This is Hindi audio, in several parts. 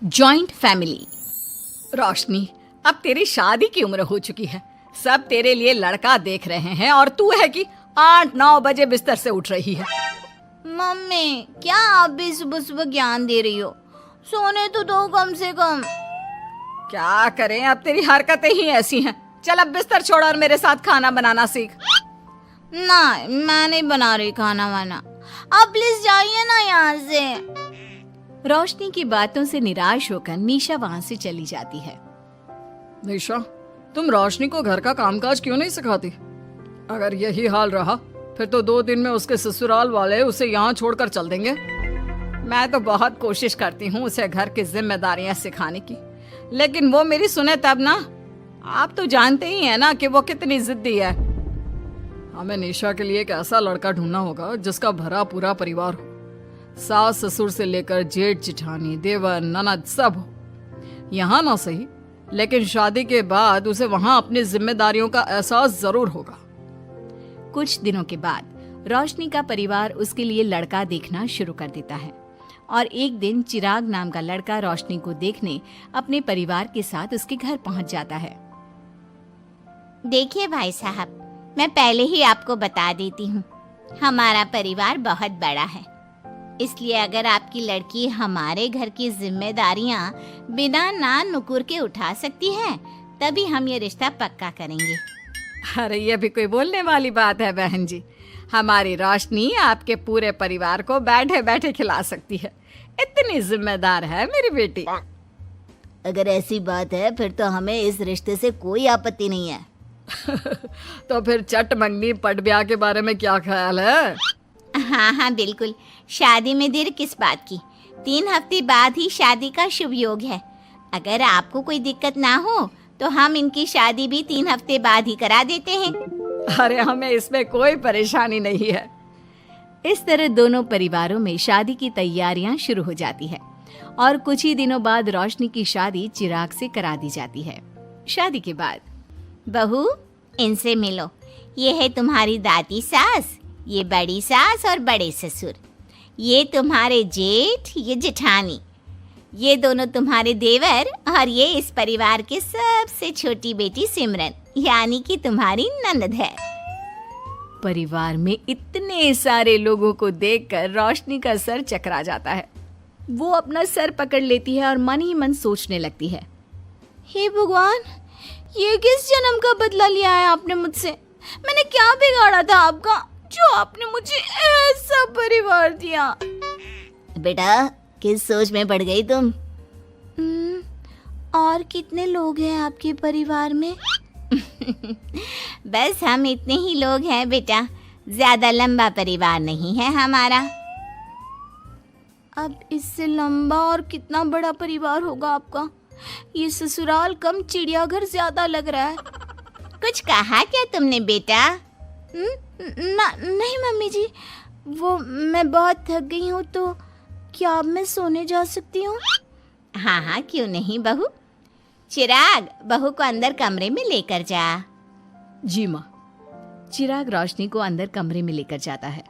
Joint family. रोशनी, अब तेरी शादी की उम्र हो चुकी है, सब तेरे लिए लड़का देख रहे हैं और तू है कि 8-9 बजे बिस्तर से उठ रही है। मम्मी, क्या आप भी सुबह सुबह ज्ञान दे रही हो? सोने तो दो कम से कम। क्या करें, अब तेरी हरकतें ही ऐसी हैं। चल अब बिस्तर छोड़ और मेरे साथ खाना बनाना सीख। ना, मैं नहीं बना रही खाना वाना। आप प्लीज जाइए ना यहाँ से। रोशनी की बातों से निराश होकर निशा वहाँ से चली जाती है। निशा, तुम रोशनी को घर का कामकाज क्यों नहीं सिखाती? अगर यही हाल रहा फिर तो 2 दिन में उसके ससुराल वाले उसे यहाँ छोड़कर चल देंगे। मैं तो बहुत कोशिश करती हूँ उसे घर की जिम्मेदारियां सिखाने की, लेकिन वो मेरी सुने तब ना। आप तो जानते ही हैं ना कि वो कितनी जिद्दी है। हमें निशा के लिए एक ऐसा लड़का ढूंढना होगा जिसका भरा पूरा परिवार हो, सास ससुर से लेकर जेठ जिठानी देवर ननद सब हो। यहाँ ना सही, लेकिन शादी के बाद उसे वहाँ अपनी जिम्मेदारियों का एहसास जरूर होगा। कुछ दिनों के बाद रोशनी का परिवार उसके लिए लड़का देखना शुरू कर देता है और एक दिन चिराग नाम का लड़का रोशनी को देखने अपने परिवार के साथ उसके घर पहुंच जाता है। देखिए भाई साहब, मैं पहले ही आपको बता देती हूँ, हमारा परिवार बहुत बड़ा है, इसलिए अगर आपकी लड़की हमारे घर की जिम्मेदारियाँ बिना ना नुकुर के उठा सकती है तभी हम ये रिश्ता पक्का करेंगे। अरे ये भी कोई बोलने वाली बात है बहन जी। हमारी रोशनी आपके पूरे परिवार को बैठे बैठे खिला सकती है, इतनी जिम्मेदार है मेरी बेटी। अगर ऐसी बात है फिर तो हमें इस रिश्ते से कोई आपत्ति नहीं है। तो फिर चट मंगनी पट ब्याह के बारे में क्या ख्याल है? हाँ बिल्कुल, शादी में देर किस बात की, 3 हफ्ते बाद ही शादी का शुभ योग है। अगर आपको कोई दिक्कत ना हो तो हम इनकी शादी भी 3 हफ्ते बाद ही करा देते हैं। अरे हमें इसमें कोई परेशानी नहीं है। इस तरह दोनों परिवारों में शादी की तैयारियां शुरू हो जाती है और कुछ ही दिनों बाद रोशनी की शादी चिराग से करा दी जाती है। शादी के बाद, बहू इनसे मिलो, ये है तुम्हारी दादी सास, ये बड़ी सास और बड़े ससुर, ये तुम्हारे जेठ, ये जेठानी, ये दोनों तुम्हारे देवर और ये इस परिवार की सबसे छोटी बेटी सिमरन, यानी कि तुम्हारी ननद है। परिवार में इतने सारे लोगों को देखकर रोशनी का सर चकरा जाता है। वो अपना सर पकड़ लेती है और मन ही मन सोचने लगती है, हे भगवान, ये किस जन्म का बदला लिया है आपने मुझसे? मैंने क्या बिगाड़ा था आपका जो आपने मुझे ऐसा परिवार दिया? बेटा, किस सोच में पड़ गई तुम? और कितने लोग हैं आपके परिवार में? बस हम इतने ही लोग हैं बेटा, ज्यादा लंबा परिवार नहीं है हमारा। अब इससे लंबा और कितना बड़ा परिवार होगा आपका? ये ससुराल कम चिड़ियाघर ज्यादा लग रहा है। कुछ कहा क्या तुमने बेटा? नहीं मम्मी जी, वो मैं बहुत थक गई हूँ, तो क्या अब मैं सोने जा सकती हूँ? हाँ क्यों नहीं बहू। चिराग, बहू को अंदर कमरे में लेकर जा। जी माँ। चिराग रोशनी को अंदर कमरे में लेकर जाता है।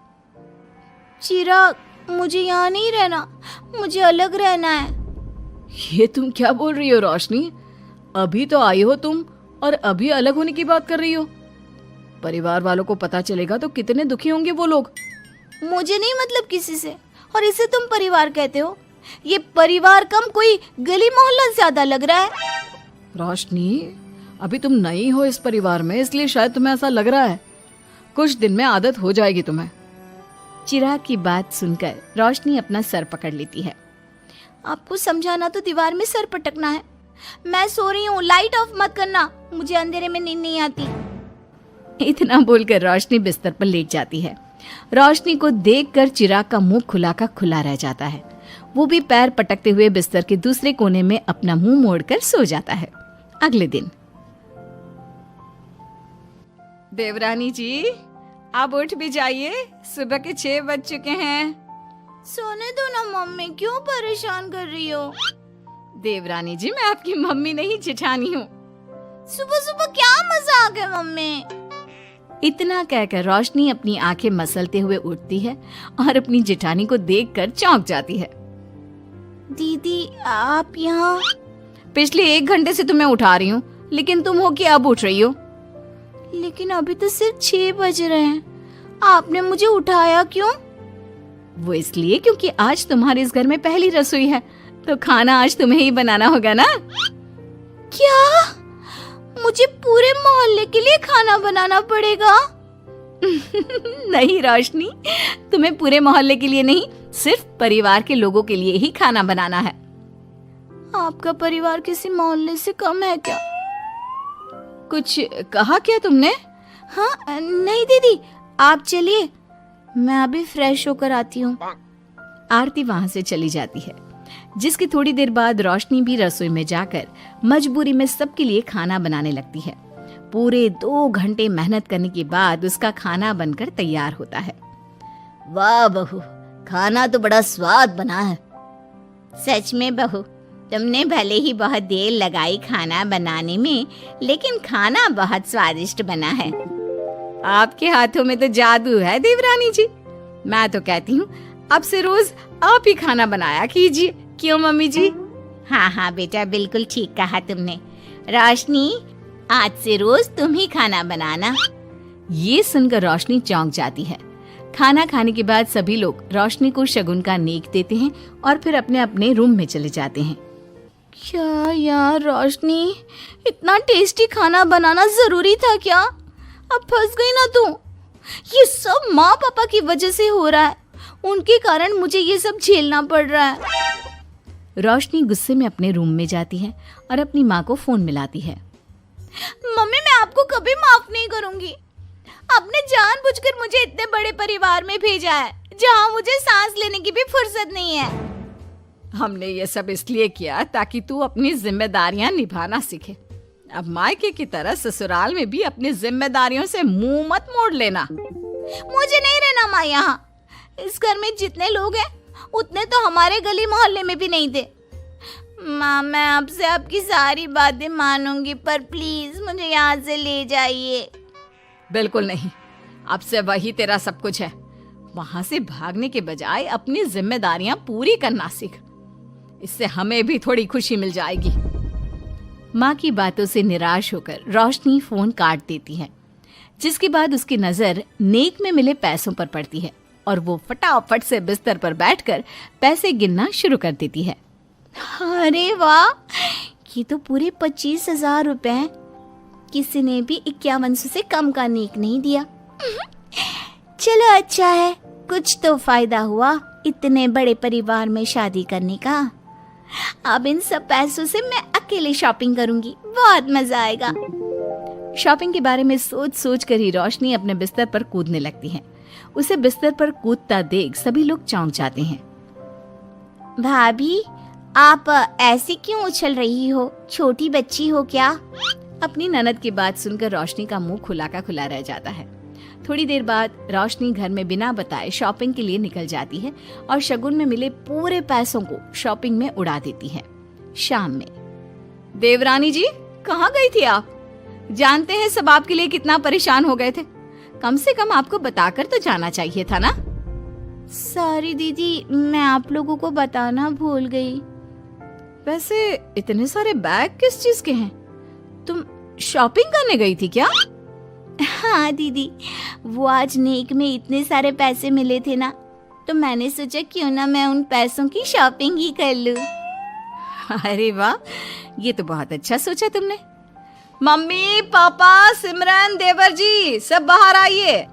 चिराग, मुझे यहाँ नहीं रहना, मुझे अलग रहना है। ये तुम क्या बोल रही हो रोशनी? अभी तो आई हो तुम और अभी अलग होने की बात कर रही हो? परिवार वालों को पता चलेगा तो कितने दुखी होंगे वो लोग। मुझे नहीं मतलब किसी से, और इसे तुम परिवार कहते हो? ये परिवार कम कोई गली मोहल्ला ज्यादा लग रहा है। रोशनी, अभी तुम नई हो इस परिवार में, इसलिए शायद तुम्हें ऐसा लग रहा है। कुछ दिन में आदत हो जाएगी तुम्हें। चिराग की बात सुनकर रोशनी अपना सर पकड़ लेती है। आपको समझाना तो दीवार में सर पटकना है। मैं सो रही हूँ, लाइट ऑफ मत करना, मुझे अंधेरे में नींद नहीं आती। इतना बोलकर रोशनी बिस्तर पर लेट जाती है। रोशनी को देखकर चिराग का मुंह खुला का खुला रह जाता है। वो भी पैर पटकते हुए बिस्तर के दूसरे कोने में अपना मुंह मोड़कर सो जाता है। अगले दिन, देवरानी जी, आप उठ भी जाइए, सुबह के 6 बज चुके हैं। सोने दो ना मम्मी, क्यों परेशान कर रही हो? देवरानी जी, मैं आपकी मम्मी नहीं जेठानी हूँ। सुबह सुबह क्या मजाक है मम्मी? इतना कहकर रोशनी अपनी आंखें मसलते हुए उठती है और अपनी जेठानी को देखकर चौंक जाती है। दीदी आप यहाँ? पिछले 1 घंटे से तुम्हें उठा रही हूँ, लेकिन तुम हो कि अब उठ रही हो? लेकिन अभी तो सिर्फ 6 बज रहे हैं, आपने मुझे उठाया क्यों? वो इसलिए क्योंकि आज तुम्हारे इस घर में पहली रसोई है, तो खाना आज तुम्हें ही बनाना होगा ना। क्या? मुझे पूरे मोहल्ले के लिए खाना बनाना पड़ेगा? नहीं रोशनी, तुम्हें पूरे मोहल्ले के लिए नहीं, सिर्फ परिवार के लोगों के लिए ही खाना बनाना है। आपका परिवार किसी मोहल्ले से कम है क्या? कुछ कहा क्या तुमने? हाँ नहीं दीदी, आप चलिए, मैं अभी फ्रेश होकर आती हूँ। आरती वहां से चली जाती है, जिसकी थोड़ी देर बाद रोशनी भी रसोई में जाकर मजबूरी में सबके लिए खाना बनाने लगती है। पूरे 2 घंटे मेहनत करने के बाद उसका खाना बनकर तैयार होता है। वाह बहू, खाना तो बड़ा स्वाद बना है। सच में बहू, तुमने भले ही बहुत देर लगाई खाना बनाने में, लेकिन खाना बहुत स्वादिष्ट बना है। आपके हाथों में तो जादू है देवरानी जी। मैं तो कहती हूँ अब से रोज आप ही खाना बनाया कीजिए, क्यों मम्मी जी? हाँ हाँ बेटा, बिल्कुल ठीक कहा तुमने। रोशनी, आज से रोज तुम ही खाना बनाना। ये सुनकर रोशनी चौंक जाती है। खाना खाने के बाद सभी लोग रोशनी को शगुन का नेक देते हैं और फिर अपने अपने रूम में चले जाते हैं। क्या यार रोशनी, इतना टेस्टी खाना बनाना जरूरी था क्या? अब फंस गई ना तू। ये सब माँ पापा की वजह से हो रहा है, उनके कारण मुझे ये सब झेलना पड़ रहा है। रोशनी गुस्से में अपने रूम में जाती है और अपनी माँ को फोन मिलाती है। मम्मी, मैं आपको कभी माफ नहीं करूंगी। आपने जानबूझकर मुझे इतने बड़े परिवार में भेजा है, जहाँ मुझे सांस लेने की भी फुर्सत नहीं है। हमने ये सब इसलिए किया ताकि तू अपनी जिम्मेदारियां निभाना सीखे। अब मायके की तरह ससुराल में भी अपनी जिम्मेदारियों से मुंह मत मोड़ लेना। मुझे नहीं रहना माँ यहाँ। इस घर में जितने लोग हैं, उतने तो हमारे गली मोहल्ले में भी नहीं थे। माँ, मैं आपसे आपकी सारी बातें मानूंगी, पर प्लीज मुझे यहाँ से ले जाइए। बिल्कुल नहीं, अब से वही तेरा सब कुछ है। वहां से भागने के बजाय अपनी जिम्मेदारियां पूरी करना सीख, इससे हमें भी थोड़ी खुशी मिल जाएगी। माँ की बातों से निराश होकर रोशनी फोन काट देती है, जिसके बाद उसकी नजर नेक में मिले पैसों पर पड़ती है और वो फटाफट से बिस्तर पर बैठकर पैसे गिनना शुरू कर देती है। अरे वाह, ये तो पूरे 25,000 रुपए हैं। किसी ने भी 5100 से कम का नेक नहीं दिया। चलो अच्छा है, कुछ तो फायदा हुआ इतने बड़े परिवार में शादी करने का। अब इन सब पैसों से मैं अकेले शॉपिंग करूंगी, बहुत मजा आएगा। शॉपिंग के बारे में सोच सोच कर ही रोशनी अपने बिस्तर पर कूदने लगती है। उसे बिस्तर पर कूदता देख सभी लोग चौंक जाते हैं। भाभी, आप ऐसे क्यों उछल रही हो? छोटी बच्ची हो क्या? अपनी ननद की बात सुनकर रोशनी का मुंह खुला का खुला रह जाता है। थोड़ी देर बाद रोशनी घर में बिना बताए शॉपिंग के लिए निकल जाती है और शगुन में मिले पूरे पैसों को शॉपिंग में उड़ा देती है। शाम में, देवरानी जी कहाँ गई थी आप? जानते हैं सब आपके लिए कितना परेशान हो गए थे। कम से कम आपको बताकर तो जाना चाहिए था ना। सॉरी दीदी, मैं आप लोगों को बताना भूल गई। वैसे इतने सारे बैग किस चीज के हैं? तुम शॉपिंग करने गई थी क्या? हाँ दीदी, वो आज नेक में इतने सारे पैसे मिले थे ना, तो मैंने सोचा क्यों ना मैं उन पैसों की शॉपिंग ही कर लूं। अरे वाह, ये तो बहुत अच्छा सोचा तुमने। मम्मी, पापा, सिमरन, देवर जी, सब बाहर आइए।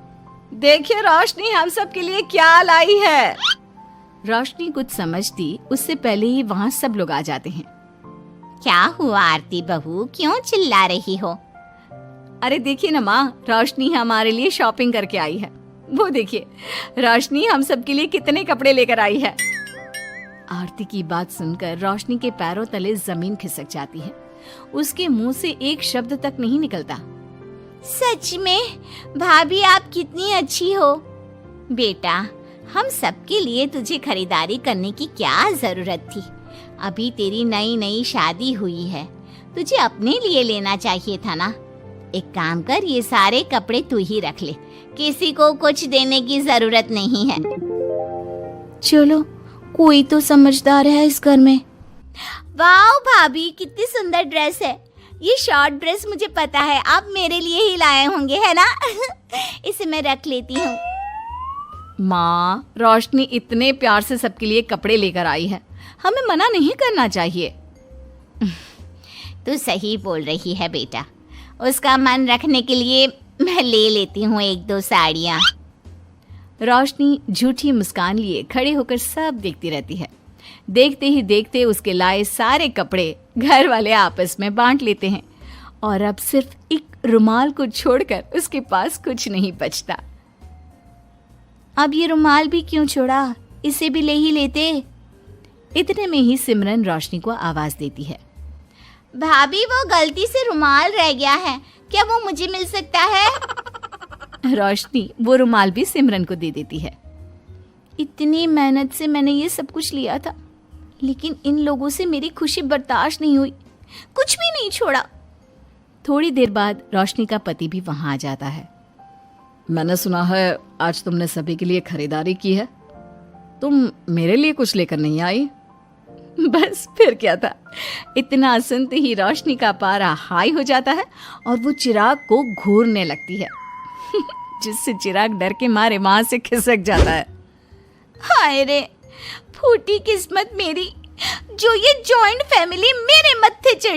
देखिए रोशनी हम सब के लिए क्या लाई है। रोशनी कुछ समझती उससे पहले ही वहाँ सब लोग आ जाते हैं। क्या हुआ आरती बहू, क्यों चिल्ला रही हो? अरे देखिए ना माँ, रोशनी हमारे लिए शॉपिंग करके आई है। वो देखिए रोशनी हम सब के लिए कितने कपड़े लेकर आई है। आरती की बात सुनकर रोशनी के पैरों तले जमीन खिसक जाती है। उसके मुंह से एक शब्द तक नहीं निकलता। सच में भाभी, आप कितनी अच्छी हो। बेटा, हम सबके लिए तुझे खरीदारी करने की क्या जरूरत थी? अभी तेरी नई नई शादी हुई है, तुझे अपने लिए लेना चाहिए था ना। एक काम कर, ये सारे कपड़े तू ही रख ले, किसी को कुछ देने की जरूरत नहीं है। चलो कोई तो समझदार है इस घर में। वाओ भाभी, कितनी सुंदर ड्रेस है। ये शॉर्ट ड्रेस मुझे पता है आप मेरे लिए ही लाए होंगे, है ना? इसे मैं रख लेती हूँ। माँ, रोशनी इतने प्यार से सबके लिए कपड़े लेकर आई है, हमें मना नहीं करना चाहिए। तू सही बोल रही है बेटा, उसका मन रखने के लिए मैं ले लेती हूँ 1-2 साड़ियाँ। रोशनी झूठी मुस्कान लिए खड़े होकर सब देखती रहती है। देखते ही देखते उसके लाए सारे कपड़े घर वाले आपस में बांट लेते हैं और अब सिर्फ एक रुमाल को छोड़कर उसके पास कुछ नहीं बचता। अब ये रुमाल भी क्यों छोड़ा, इसे भी ले ही लेते। इतने में ही सिमरन रोशनी को आवाज देती है। भाभी, वो गलती से रुमाल रह गया है, क्या वो मुझे मिल सकता है? रोशनी वो रुमाल भी सिमरन को दे देती है। इतनी मेहनत से मैंने ये सब कुछ लिया था, लेकिन इन लोगों से मेरी खुशी बर्दाश्त नहीं हुई, कुछ भी नहीं छोड़ा। थोड़ी देर बाद रोशनी का पति भी वहां आ जाता है। मैंने सुना है आज तुमने सभी के लिए खरीदारी की है, तुम मेरे लिए कुछ लेकर नहीं आई? बस फिर क्या था, इतना सुनते ही रोशनी का पारा हाई हो जाता है और वो चिराग को घूरने लगती है जिससे चिराग डर के मारे वहां से खिसक जाता है। हाय रे, फूटी किस्मत मेरी, जो ये जॉइंट फैमिली मेरे मत्थे चढ़ी।